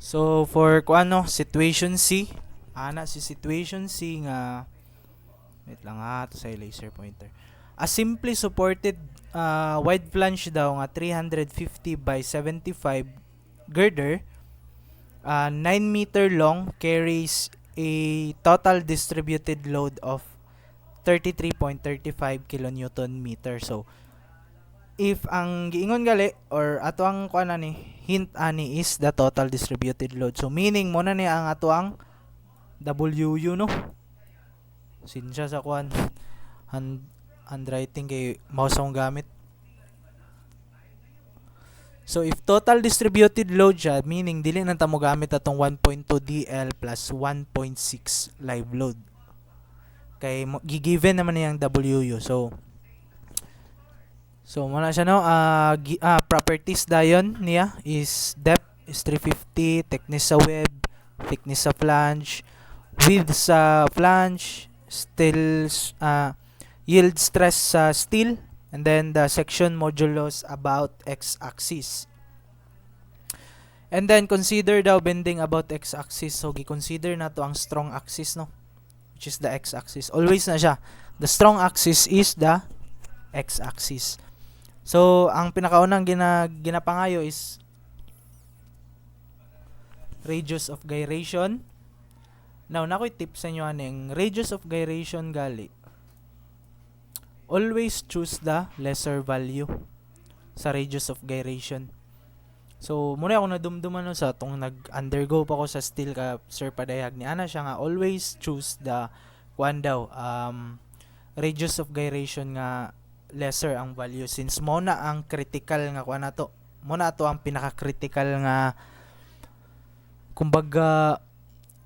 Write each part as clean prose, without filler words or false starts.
So for kuano situation C, ana si situation C nga wait lang to sa laser pointer. A simply supported wide flange daw nga 350 by 75 girder 9 meter long carries a total distributed load of 33.35 kilonewton meter. So if ang giingon gali or ato ang kuan ni hint ani is the total distributed load. So meaning mo na ni ang ato ang WU no. Sinsya sa kuan handwriting kay mouse akong gamit. So if total distributed load siya, meaning dili na ta mo gamit atong 1.2 DL plus 1.6 live load. Kay gigiven naman niyang WU. So muna siya no, properties dayon niya is depth is 350, thickness sa web, thickness sa flange, width sa flange, still yield stress sa steel, and then the section modulus about x-axis. And then consider daw bending about x-axis. So gi-consider na to ang strong axis no, which is the x-axis. Always na siya. The strong axis is the x-axis. So, ang pinakaunang ginapangayo is radius of gyration. Now, nakoy tip sa inyo aning radius of gyration gali. Always choose the lesser value sa radius of gyration. So, muna ako nadumduman no sa tong nag-undergo pa ko sa steel ka Sir Padayag ni ana siya nga always choose the kuan daw radius of gyration nga lesser ang value since mo na ang critical nga kuan nato. Mo na ato ang pinaka-critical nga kumbaga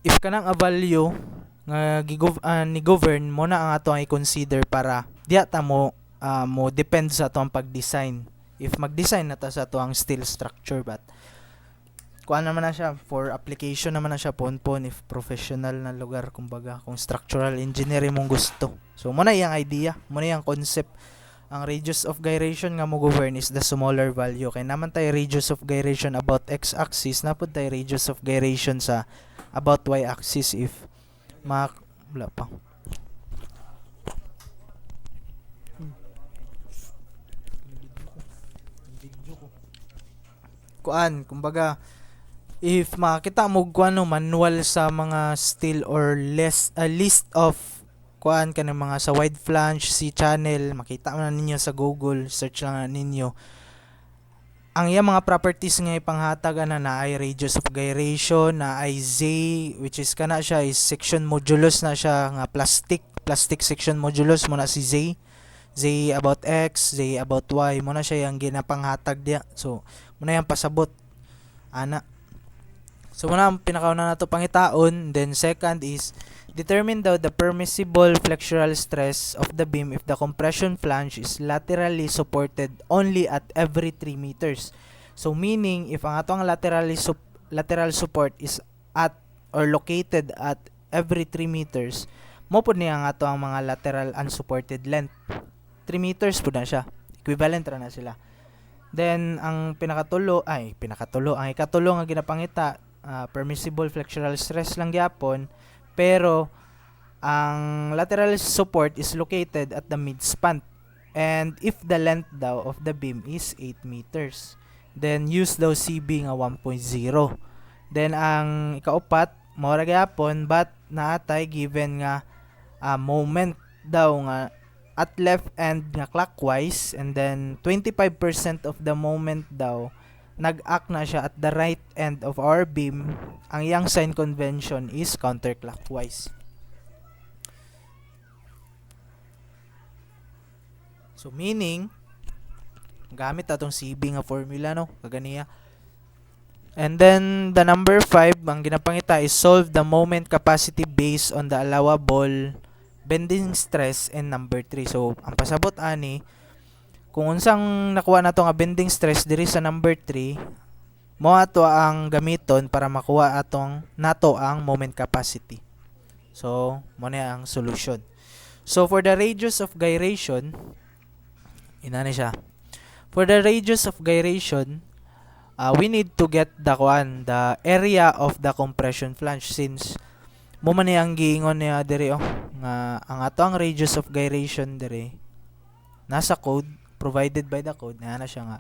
if kanang a value nga ni govern mo na ang ato ang i-consider para diya ta mo depend sa ato ang pag-design. If mag-design na ta sa ato ang steel structure but kuan naman na siya for application naman na siya ponpon if professional na lugar kumbaga kung structural engineering mong gusto. So mo na iyang idea, mo na iyang concept. Ang radius of gyration nga mo govern is the smaller value. Kay naman tayo radius of gyration about x-axis, napod tayo radius of gyration sa about y-axis if wala pa. Kuan, kumbaga if makita mo kuano manual sa mga steel or list of kuan kanang mga sa wide flange C channel, makita mo na ninyo sa Google, search lang na ninyo. Ang iya mga properties nga ipanghatag na ay radius of gyration, na ay Z which is kana siya is section modulus na siya nga plastic section modulus mo na si Z about X, Z about Y mo na siya yung ginapanghatag diya. So mo na yang pasabot ana. So muna ang pinakauna nato pangitaon, then second is determine daw the permissible flexural stress of the beam if the compression flange is laterally supported only at every 3 meters. So meaning if ang atong lateral support is at or located at every 3 meters, mo pud niya ang ato ang mga lateral unsupported length. 3 meters pud na siya. Equivalent ra na sila. Then ang ang ikatulo nga ginapangita permissible flexural stress lang gyapon. Pero ang lateral support is located at the midspan. And if the length daw of the beam is 8 meters, then use daw CB nga 1.0. Then ang ikaupat, mora gyapon but naatay given nga moment daw nga at left end nga clockwise, and then 25% of the moment daw nag-act na siya at the right end of our beam. Ang iyang sign convention is counterclockwise. So meaning gamit atong CB nga formula no, kaganiya. And then the number 5 ang ginapangita is solve the moment capacity based on the allowable bending stress and number 3. So ang pasabot ani kung unsang nakuha nato nga bending stress diri sa number 3, mo ato ang gamiton para makuha nato ang moment capacity. So mo na ang solution. So for the radius of gyration, inani siya. For the radius of gyration, we need to get the area of the compression flange, since mo man ang giingon niya diri nga ang ato ang radius of gyration diri nasa code, provided by the code na siya nga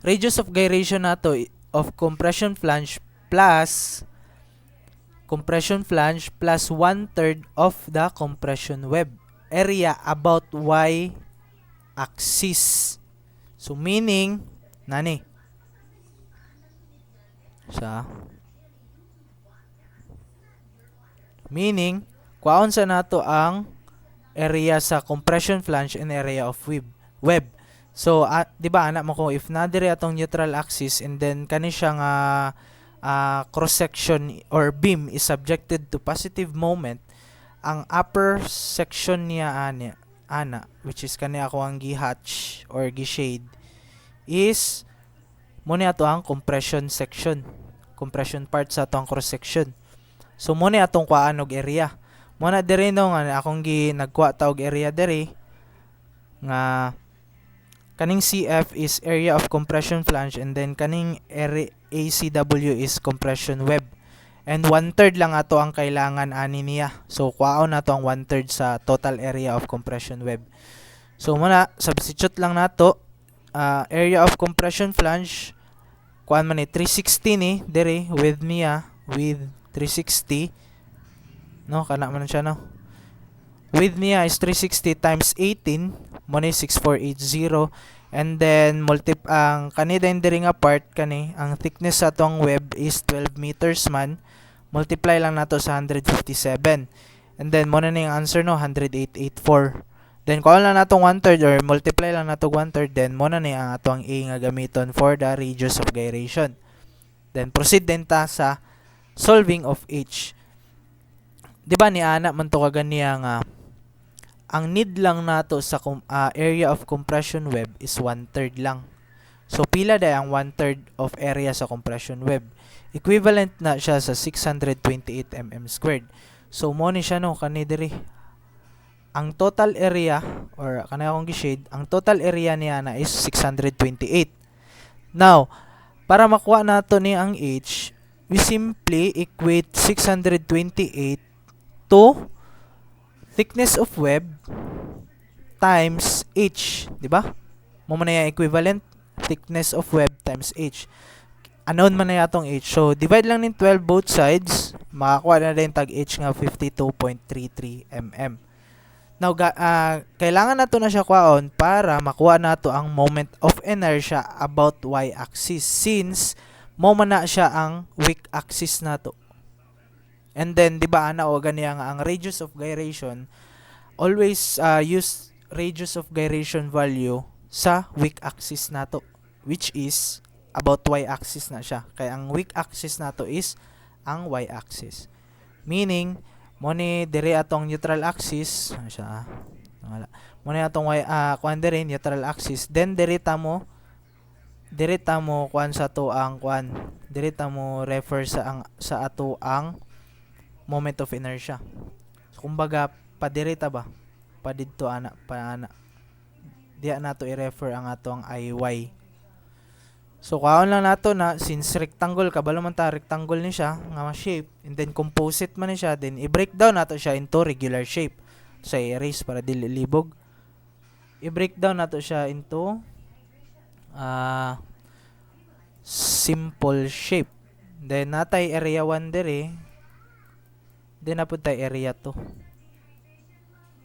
radius of gyration nato of compression flange plus 1/3 of the compression web area about y axis. So meaning nani sa meaning kwaon sa nato ang area sa compression flange and area of web. So di ba ana mo ko if na diri atong neutral axis and then kani siya nga cross section or beam is subjected to positive moment, ang upper section niya ana which is kani ako ang gi-hatch or gi-shade is mo ni ato ang compression section, compression part sa atong cross section. So mo ni atong kuan og area. Mo na diri no nga akong nagkuha ta og area diri nga kaning CF is area of compression flange and then kaning ACW is compression web. And 1/3 lang ato ang kailangan ani niya. So kuhaon nato ang 1/3 sa total area of compression web. So muna substitute lang nato area of compression flange kuan man ni 360 ni diri with 360 no kana man siya no. With niya is 360 times 18 mo ni 6480 and then ang kani din diri nga part kani ang thickness sa atong web is 12 meters man, multiply lang nato sa 157 and then mo na ning answer no 10884. Then kuha lang natong 1/3 or multiply lang nato 1/3 then mo na ni ang atong A nga gamiton for the radius of gyration. Then proceed din ta sa solving of H. Di ba ni ana man to kaganiya nga ang need lang nato sa area of compression web is 1/3 lang. So pila day ang 1/3 of area sa compression web? Equivalent na siya sa 628 mm². So mo ni siya no kani diri. Ang total area or kanay akong gi-shade, ang total area niya na is 628. Now, para makuha nato ni ang H, we simply equate 628 to thickness of web times H, di ba? Mo man na yung equivalent thickness of web times H. Unknown man na yatong H. So divide lang nin 12 both sides, makakuha na din tag H nga 52.33 mm. Now kailangan nato na siya kuhaon para makuha nato ang moment of inertia about y axis since mo man na siya ang weak axis nato. And then, di ba, ana o ganiya nga, ang radius of gyration, always use radius of gyration value sa weak axis nato, which is about y-axis na siya. Kaya ang weak axis nato is ang y-axis. Meaning, mo ni diri atong neutral axis, siya, mo ni atong kuan diri neutral axis, then diri ta mo kuan sa to ang kuan, diri ta mo refer sa ato ang moment of inertia. So, kumbaga, padirita ba? Padidto ana. Diya nato i-refer ang atong IY. So, kaon lang nato na, since rectangle, kabalo man ta, rectangle ni siya, nga shape, and then composite man ni siya, then i-breakdown nato siya into regular shape. So, i-erase para dili libog. I-breakdown nato siya into simple shape. Then, natay area 1 diri, then napud tay area 2.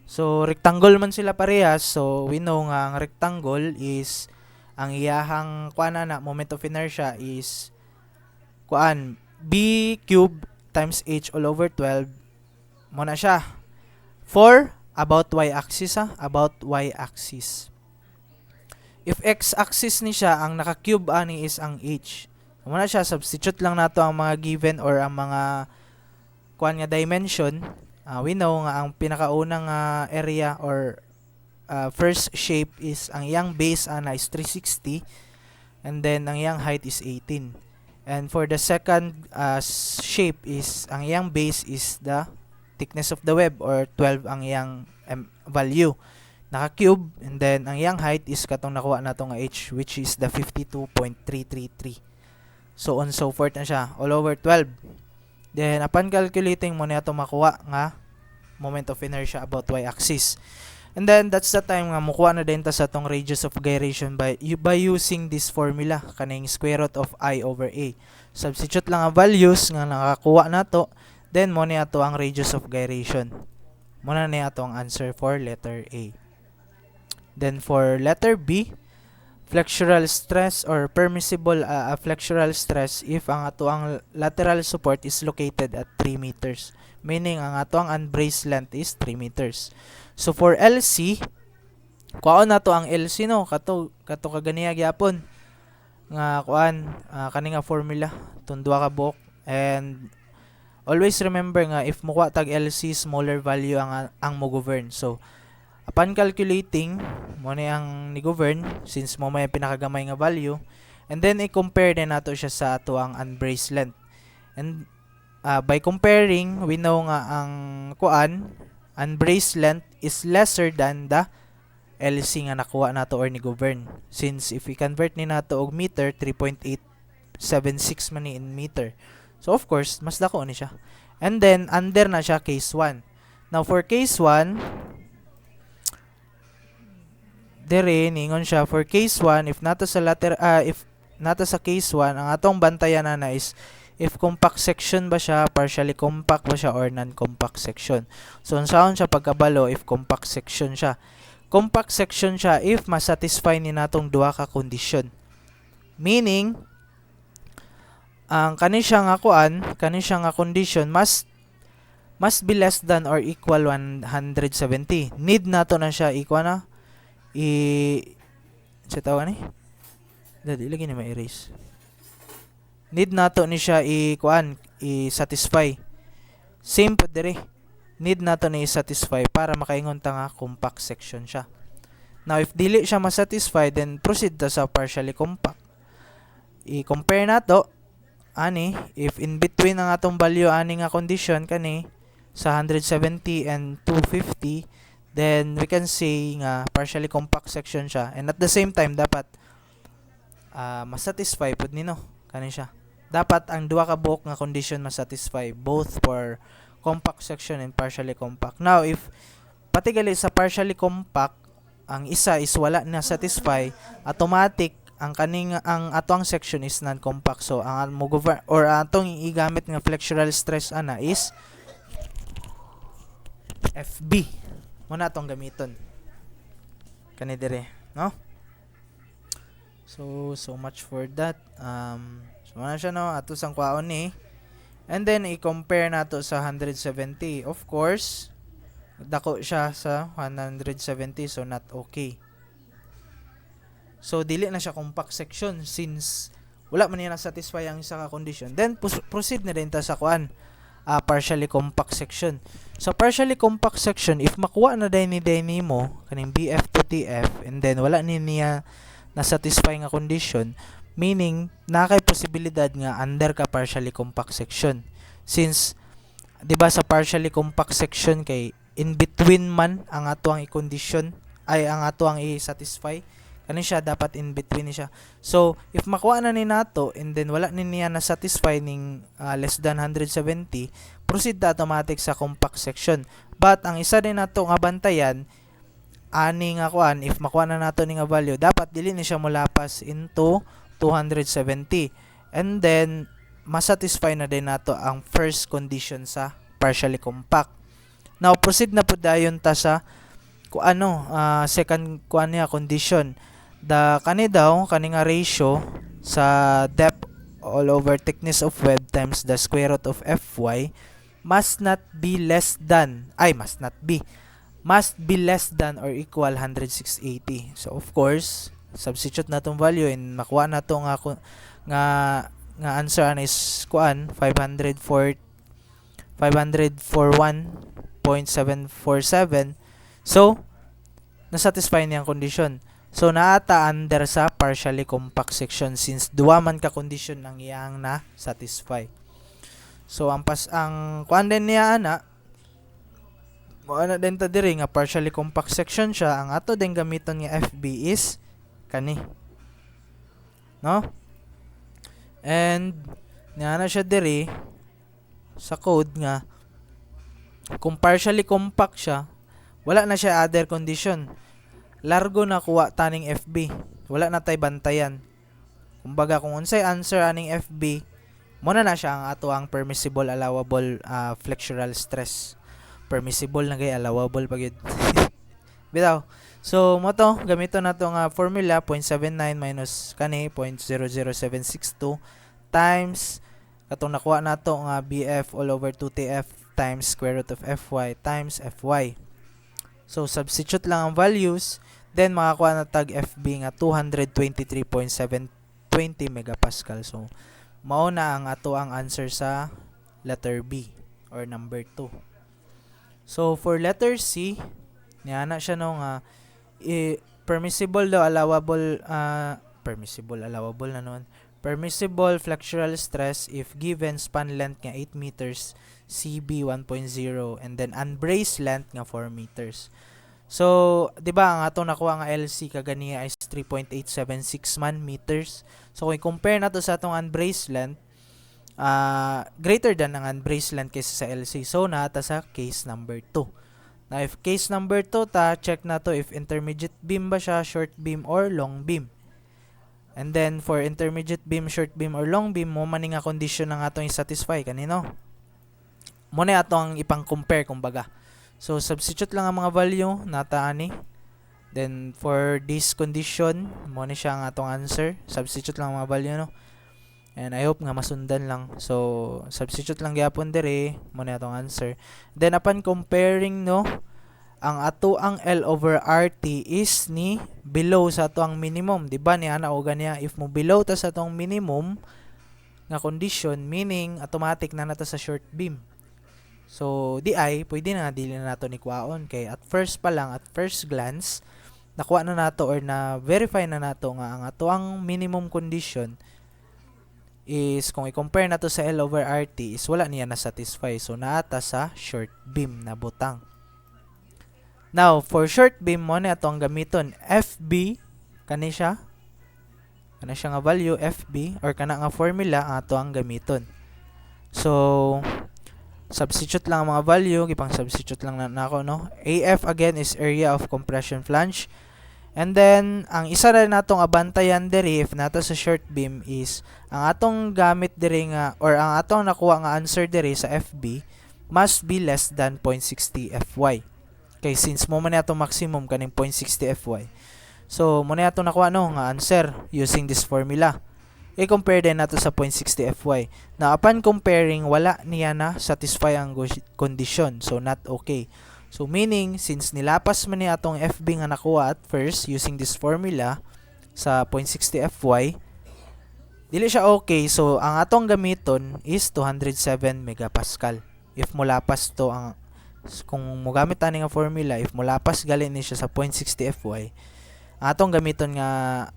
So rectangle man sila parehas. So we know nga ang rectangle is ang iyahang kuan na moment of inertia is kuan b cube times h all over 12 mo na siya for about y axis about y axis. If x axis ni siya ang naka-cube ani is ang h. Mo na siya, substitute lang nato ang mga given or ang mga kuan nga dimension. We know nga ang pinakaunang area or first shape is ang iyang base ana is 360 and then ang iyang height is 18. And for the second shape is ang iyang base is the thickness of the web or 12 ang iyang value. naka-cube, and then ang iyang height is katong nakuha nato nga h, which is the 52.333. So on so forth na siya, all over 12. Then upon calculating mo na ito makuha nga moment of inertia about y-axis. And then that's the time nga mukuha na din ta sa tong radius of gyration by using this formula, kaning square root of I over A. Substitute lang ang values nga nakakuha nato, then mo ni ato ang radius of gyration. Muna ni ato ang answer for letter A. Then for letter B, flexural stress or permissible flexural stress if ang ato ang lateral support is located at 3 meters. Meaning ang ato ang unbraced length is 3 meters. So for LC, kuhaon nato ang LC no, kato kaganiya gyapon nga kuan kani nga formula tong duha ka buok. And always remember nga if mukuha tag LC, smaller value ang mo govern. So upon calculating mo ni ang ni govern since mo may pinakagamay nga value, and then i-compare din nato siya sa ato ang unbraced length. And by comparing, we know nga ang kuan unbraced length is lesser than the LC nga nakuha nato or ni govern. Since if we convert ni nato og meter, 3.876 man ni in meter. So of course, mas dako ni siya. And then under na siya case 1. Now for case 1, dire ningon siya for case 1 if nato sa case 1 ang atong bantayan na is if compact section ba siya, partially compact ba siya, or non-compact section. So, unsaon siya pagkabalo if compact section siya? Compact section siya if masatisfy ni natong duha ka condition. Meaning, ang kani siya nga condition must be less than or equal 170. Need nato na siya equal na sa tawag ni? Dali lagi ni ma-erase. Need nato ni siya i-satisfy. Same po dire. Need nato ni i-satisfy para makaingon ta nga compact section siya. Now if dili siya ma-satisfy, then proceed ta sa partially compact. I-compare nato ani if in between ang atong value ani nga condition kani sa 170 and 250, then we can say nga partially compact section siya, and at the same time dapat masatisfy pud nino kani siya. Dapat ang duha ka buok nga condition masatisfy both for compact section and partially compact. Now if patigali sa partially compact ang isa is wala na satisfy, automatic ang atong section is non-compact. So ang mo govern or atong igamit nga flexural stress ana is FB. Muna atong gamiton kani dire, no? So much for that. So na siya no, ato sang kwaon ni. And then i-compare nato sa 170. Of course, dako siya sa 170, so not okay. So dili na siya compact section since wala man niya na-satisfy ang isa ka condition. Then proceed na din ta sa kuan, partially compact section. So partially compact section, if makuha na din ni mo kaning BF to TF, and then wala niya na-satisfy nga condition, meaning nakay posibilidad nga under ka partially compact section. Since 'di ba sa partially compact section kay in between man ang ato ang i-condition ay ang ato ang i-satisfy, kani siya dapat in between ni siya. So if makuha na ni nato and then wala ni niya na satisfy ning less than 170, proceed ta automatic sa compact section. But ang isa din nato nga bantayan ani nga kuan, if makuha na nato ni nga value, dapat dili ni siya molapas into 270, and then masatisfy na din nato ang first condition sa partially compact. Now proceed na pud dayon ta sa second niya condition. Kani nga ratio sa depth all over thickness of web times the square root of Fy must be less than or equal 10680. So of course, substitute na tong value and makuha na to nga answer is 541.747. So na-satisfy niyang condition. So naata under sa partially compact section since duwa man ka condition ang iyang na satisfy. So ang kuan din niya ana Mo ana din ta diri nga partially compact section siya, ang ato din gamiton nga FB is kani, no? And na siya diri sa code nga kung partially compact siya, wala na siya other condition. Largo na kuha taning FB. Wala na tay bantayan. Kumbaga kung unsay answer aning FB, mo na siya ang ato ang permissible allowable flexural stress. Permissible na gay allowable pagid. Bitaw. So mo to gamiton nato nga formula 0.79 minus kani 0.00762 times katong nakuha nato nga BF all over 2TF times square root of FY times FY. So substitute lang ang values, then makakuha na tag FB nga 223.720 megapascal. So mao na ang ato ang answer sa letter B or number 2. So for letter C, niya na siya no nga permissible daw allowable na noon. Permissible flexural stress if given span length nga 8 meters, CB 1.0 and then unbraced length nga 4 meters. So, di ba ang ato nakuha nga LC kaganiya is 3.876 man meters. So, kung compare nato sa atong unbraced length, greater than ang unbraced length kaysa sa LC. So, naata sa case number 2. Now, if case number 2 ta, check na to if intermediate beam ba siya, short beam or long beam. And then, for intermediate beam, short beam, or long beam, mo man nga condition ng atong i-satisfy kanino. Mo na atong ipang-compare kumbaga. So, substitute lang ang mga value nata ani. Then, for this condition, mo na siya ang atong answer. Substitute lang ang mga value, no? And I hope nga masundan lang. So, substitute lang gyapon dire, mo na atong answer. Then, upon comparing, no, ang ato ang L over RT is ni below sa ato ang minimum. Diba ni ana o ganiya, if mo below ta sa atong minimum nga condition, meaning automatic na nato sa short beam. So, di ay, pwede na dili na nato ni kuhaon. Kay at first pa lang, at first glance, nakuha na nato or na-verify na nato nga ang ato ang minimum condition is, kung i-compare nato sa L over RT, is wala niya na-satisfy. So, naata sa short beam na butang. Now, for short beam mo na atong gamiton FB kani siya nga value FB or kana nga formula ang ato ang gamiton. So, substitute lang ang mga value, gipang substitute lang na ako, no. AF again is area of compression flange. And then ang isa ra natong abantayan diri if nato sa short beam is ang atong gamit diri nga or ang atong nakuha nga answer diri sa FB must be less than 0.60 FY. Okay, since mo man ato maximum kaning 0.60 FY. So, mo na ato nakuha no nga answer using this formula. I-compare din nato sa 0.60 FY. Now, upon comparing, wala niya na satisfy ang condition. So, not okay. So, meaning, since nilapas man niya atong FB nga nakuha at first using this formula sa 0.60 FY, dili siya okay. So, ang atong gamiton is 207 megapascal. If mulapas to ang kung mogamit ani nga formula, if mulapas gali ni siya sa 0.60 FY, ang atong gamiton nga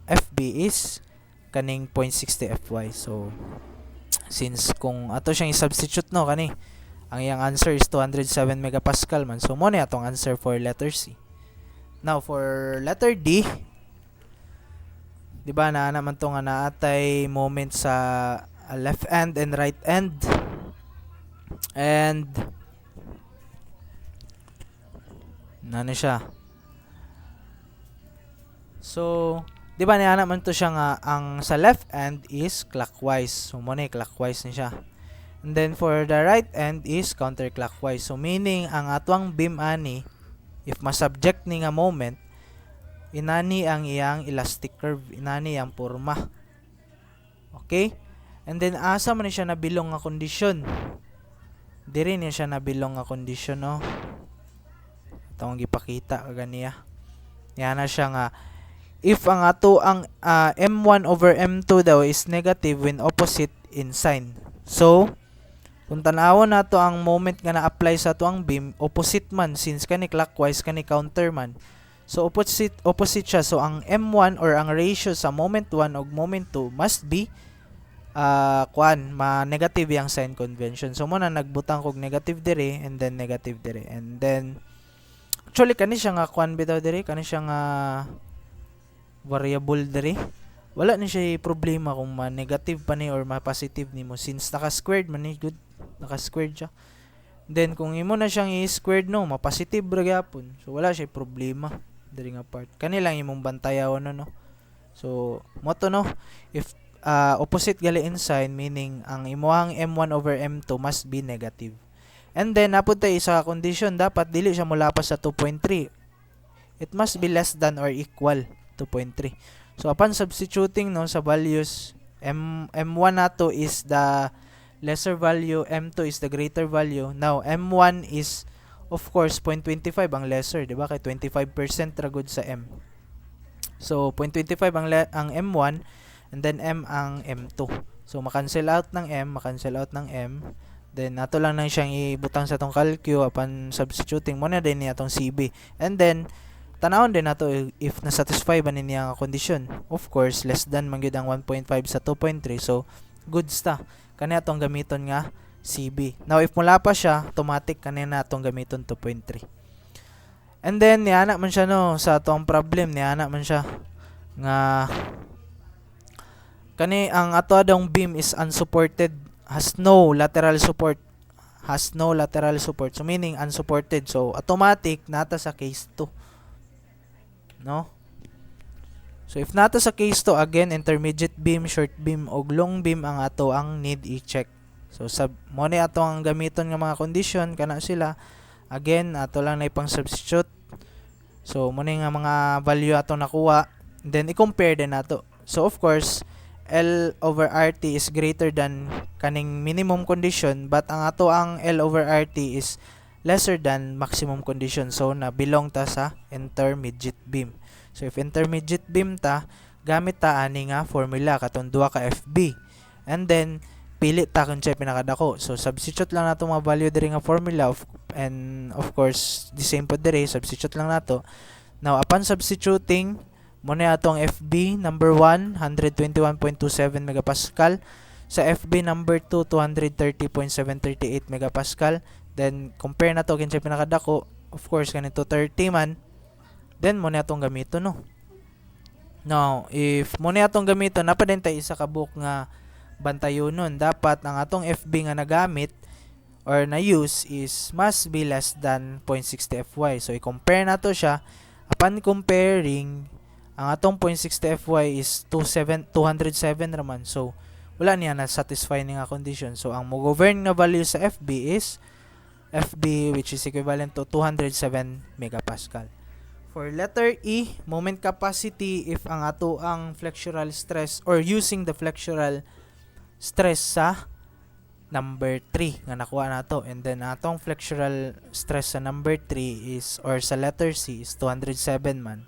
FB is kaning 0.60 FY. So, since kung ato siyang i-substitute no kani, ang iyang answer is 207 megapascal man. So, mo na atong answer for letter C. Now, for letter D, di ba na naman to nga naatay moment sa left end and right end. And nano siya. So, di ba niya naman to siya nga ang sa left end is clockwise. So, mo na clockwise na siya. And then for the right end is counterclockwise. So, meaning ang atwang beam ani, if masubject ni nga moment, inani ang iyang elastic curve, inani ang porma. Okay? And then asa man siya nabilong nga kondisyon. Diri niya siya nabilong nga kondisyon, no. Itong gipakita kaganiya. Yan na siya nga if ang ato ang M1 over M2 daw is negative when opposite in sign. So, kung tanawon nato ang moment nga na-apply sa ato ang beam, opposite man since kani clockwise kani counter man. So, opposite siya. So, ang M1 or ang ratio sa moment 1 ug moment 2 must be negative yang sign convention. So, muna nagbutang kog negative dire and then negative dire. And then actually kani siya nga kuan bitaw diri, kani siya nga variable diri. Wala ni siya problema kung ma-negative pa ni or ma-positive nimo since naka-squared man ni, good. Naka-squared siya. Then kung imo na siyang i-squared no, ma-positive ra gyapon. So wala siya problema diri nga part. Kani lang imong bantayaw no. So mo to no, if opposite gali in sign, meaning ang imuhang M1 over M2 must be negative. And then napud tay isa ka condition, dapat dili siya molapas sa 2.3. It must be less than or equal 2.3. So upon substituting no sa values, M1 nato is the lesser value, M2 is the greater value. Now M1 is of course 0.25 ang lesser, di ba? Kay 25% ra gud sa M. So 0.25 ang M1 and then M ang M2. So ma-cancel out ng M, ma-cancel out ng M. Then nato lang nang siyang ibutang sa tong calcu upon substituting mo na din niya tong CB. And then tanawon din nato if na-satisfy ba niya ang condition. Of course, less than man gyud ang 1.5 sa 2.3. So goods ta. Kani atong gamiton nga CB. Now if mula pa siya, automatic kani na atong gamiton 2.3. And then niana man siya no sa atong problem, niana man siya nga kani ang ato adong beam is unsupported, has no lateral support, so meaning unsupported. So automatic nata sa case 2, no? So if nata sa case 2, again intermediate beam, short beam og long beam ang ato ang need i-check. So mo ni ato ang gamiton nga mga condition kana sila. Again ato lang na ipang substitute. So mo ni nga mga value ato nakuha, then i-compare din nato. So of course L over RT is greater than kaning minimum condition, but ang ato ang L over RT is lesser than maximum condition. So na belong ta sa intermediate beam. So if intermediate beam ta, gamit ta ani nga formula katong duha ka FB. And then pili ta kung siya pinakadako. So substitute lang nato mga value diri nga formula and of course the same po diri, substitute lang nato. Now upon substituting, muna atong FB number 1 121.27 megapascal, sa FB number 2 230.738 megapascal. Then compare na to kinsa pinakadako, of course kanito 30 man. Then muna atong gamiton no. Now if muna atong gamiton, napadin tay isa ka book nga bantayonon. Dapat ang atong FB nga nagamit or na use is must be less than 0.60 FY. So i-compare nato siya. Upon comparing, ang atong 0.60 FY is 207 raman. So wala niya na satisfy ni nga condition. So ang mo govern nga value sa FB is FB, which is equivalent to 207 megapascal. For letter E, moment capacity, if ang ato ang flexural stress or using the flexural stress sa number 3 nga nakuha nato, and then atong flexural stress sa number 3 is, or sa letter C, is 207 man.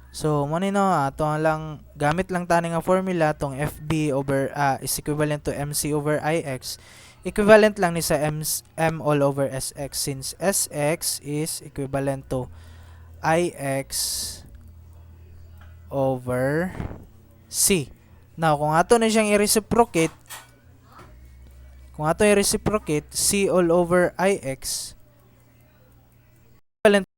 So mo ni no, ato lang gamit lang tani nga formula, tong FB over is equivalent to MC over IX. Equivalent lang ni sa M all over SX, since SX is equivalent to IX over C. Now kung ato na siyang i-reciprocate, C all over IX equivalent